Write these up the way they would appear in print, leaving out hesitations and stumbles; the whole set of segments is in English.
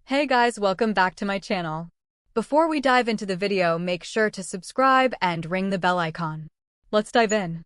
Hey guys, welcome back to my channel. Before we dive into the video, make sure to subscribe and ring the bell icon. Let's dive in.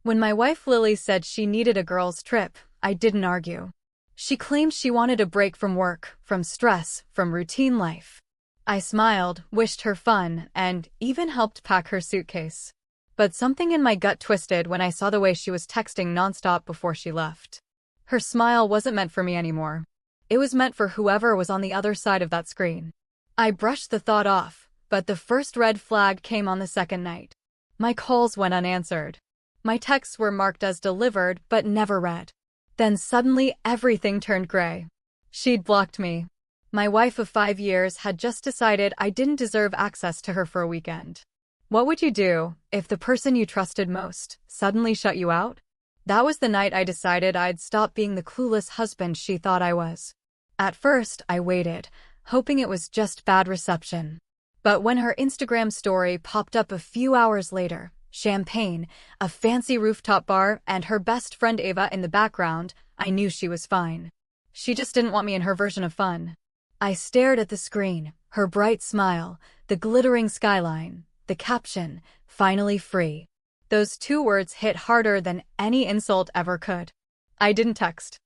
When my wife Lily said she needed a girls' trip, I didn't argue. She claimed she wanted a break from work, from stress, from routine life. I smiled, wished her fun, and even helped pack her suitcase. But something in my gut twisted when I saw the way she was texting nonstop before she left. Her smile wasn't meant for me anymore. It was meant for whoever was on the other side of that screen. I brushed the thought off, but the first red flag came on the second night. My calls went unanswered. My texts were marked as delivered but never read. Then suddenly everything turned gray. She'd blocked me. My wife of 5 years had just decided I didn't deserve access to her for a weekend. What would you do if the person you trusted most suddenly shut you out? That was the night I decided I'd stop being the clueless husband she thought I was. At first, I waited, hoping it was just bad reception. But when her Instagram story popped up a few hours later, champagne, a fancy rooftop bar, and her best friend Ava in the background, I knew she was fine. She just didn't want me in her version of fun. I stared at the screen, her bright smile, the glittering skyline, the caption, "Finally free." Those 2 words hit harder than any insult ever could. I didn't text.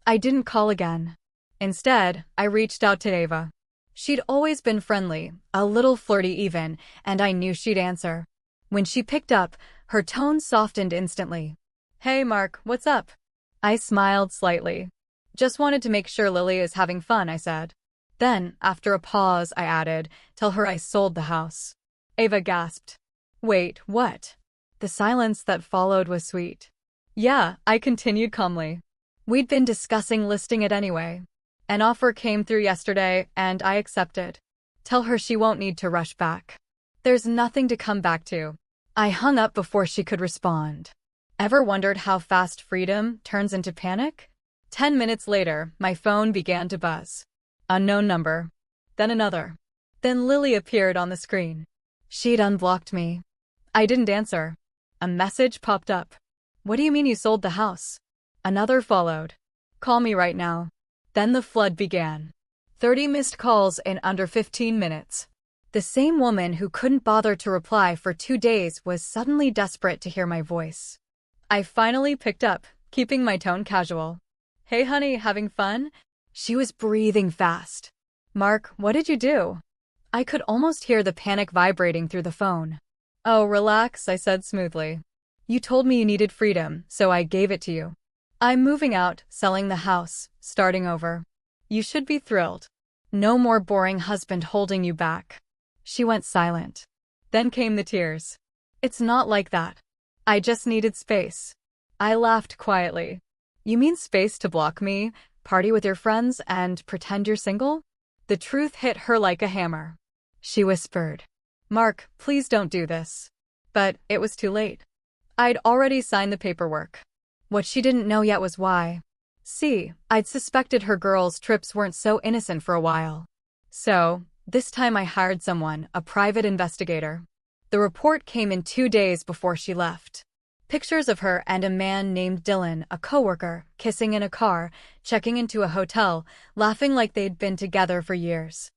I didn't call again. Instead, I reached out to Ava. She'd always been friendly, a little flirty even, and I knew she'd answer. When she picked up, her tone softened instantly. "Hey Mark, what's up?" I smiled slightly. "Just wanted to make sure Lily is having fun," I said. Then, after a pause, I added, "Tell her I sold the house." Ava gasped. "Wait, what?" The silence that followed was sweet. "Yeah," I continued calmly. "We'd been discussing listing it anyway. An offer came through yesterday, and I accepted. Tell her she won't need to rush back. There's nothing to come back to." I hung up before she could respond. Ever wondered how fast freedom turns into panic? 10 minutes later, my phone began to buzz. Unknown number. Then another. Then Lily appeared on the screen. She'd unblocked me. I didn't answer. A message popped up. "What do you mean you sold the house?" Another followed. "Call me right now." Then the flood began. 30 missed calls in under 15 minutes. The same woman who couldn't bother to reply for 2 days was suddenly desperate to hear my voice. I finally picked up, keeping my tone casual. "Hey honey, having fun?" She was breathing fast. "Mark, what did you do?" I could almost hear the panic vibrating through the phone. "Oh, relax," I said smoothly. "You told me you needed freedom, so I gave it to you. I'm moving out, selling the house, starting over. You should be thrilled. No more boring husband holding you back." She went silent. Then came the tears. "It's not like that. I just needed space." I laughed quietly. "You mean space to block me, party with your friends, and pretend you're single?" The truth hit her like a hammer. She whispered, "Mark, please don't do this." But it was too late. I'd already signed the paperwork. What she didn't know yet was why. See, I'd suspected her girls' trips weren't so innocent for a while. So, this time I hired someone, a private investigator. The report came in 2 days before she left. Pictures of her and a man named Dylan, a coworker, kissing in a car, checking into a hotel, laughing like they'd been together for years.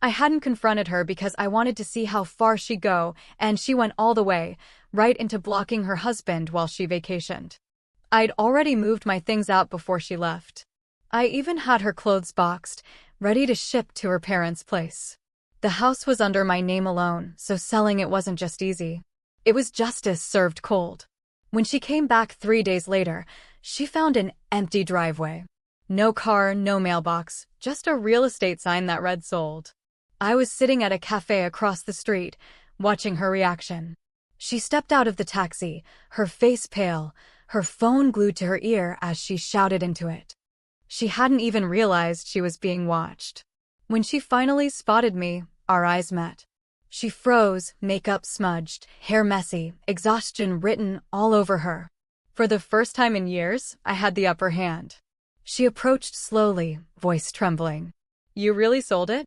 I hadn't confronted her because I wanted to see how far she'd go, and she went all the way, right into blocking her husband while she vacationed. I'd already moved my things out before she left. I even had her clothes boxed, ready to ship to her parents' place. The house was under my name alone, so selling it wasn't just easy. It was justice served cold. When she came back 3 days later, she found an empty driveway. No car, no mailbox, just a real estate sign that read sold. I was sitting at a cafe across the street, watching her reaction. She stepped out of the taxi, her face pale, her phone glued to her ear as she shouted into it. She hadn't even realized she was being watched. When she finally spotted me, our eyes met. She froze, makeup smudged, hair messy, exhaustion written all over her. For the first time in years, I had the upper hand. She approached slowly, voice trembling. "You really sold it?"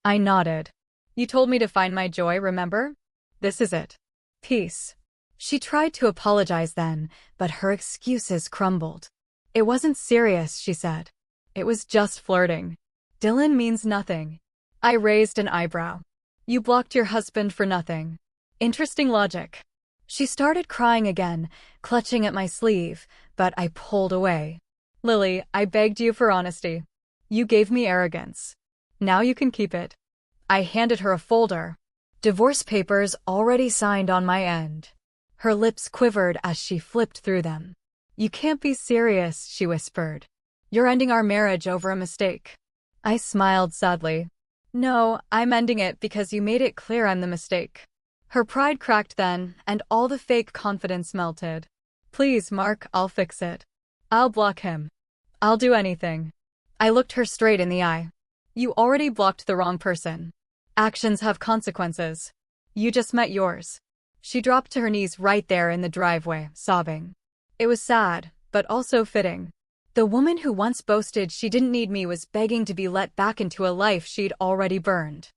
I nodded. "You told me to find my joy, remember? This is it. Peace." She tried to apologize then, but her excuses crumbled. "It wasn't serious," she said. "It was just flirting." Dylan means nothing. I raised an eyebrow. You blocked your husband for nothing. Interesting logic. She started crying again, clutching at my sleeve, but I pulled away. Lily, I begged you for honesty. You gave me arrogance. Now you can keep it. I handed her a folder. Divorce papers already signed on my end. Her lips quivered as she flipped through them. You can't be serious, she whispered. You're ending our marriage over a mistake. I smiled sadly. No, I'm ending it because you made it clear I'm the mistake. Her pride cracked then, and all the fake confidence melted. Please, Mark, I'll fix it. I'll block him. I'll do anything. I looked her straight in the eye. You already blocked the wrong person. Actions have consequences. You just met yours. She dropped to her knees right there in the driveway, sobbing. It was sad, but also fitting. The woman who once boasted she didn't need me was begging to be let back into a life she'd already burned.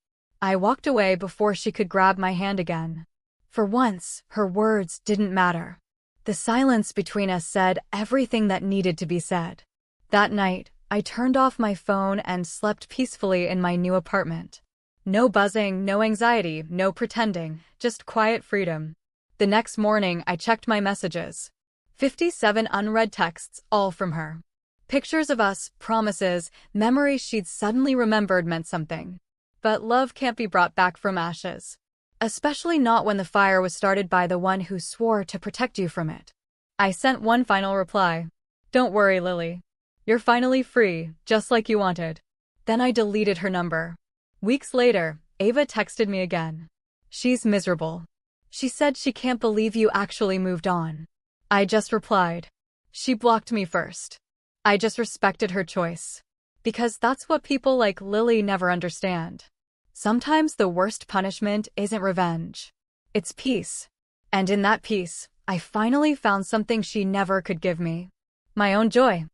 I walked away before she could grab my hand again. For once, her words didn't matter. The silence between us said everything that needed to be said. That night, I turned off my phone and slept peacefully in my new apartment. No buzzing, no anxiety, no pretending, just quiet freedom. The next morning, I checked my messages. 57 unread texts, all from her. Pictures of us, promises, memories she'd suddenly remembered meant something. But love can't be brought back from ashes. Especially not when the fire was started by the one who swore to protect you from it. I sent one final reply. Don't worry, Lily. You're finally free, just like you wanted. Then I deleted her number. Weeks later, Ava texted me again. She's miserable. She said she can't believe you actually moved on. I just replied. She blocked me first. I just respected her choice. Because that's what people like Lily never understand. Sometimes the worst punishment isn't revenge. It's peace. And in that peace, I finally found something she never could give me. My own joy.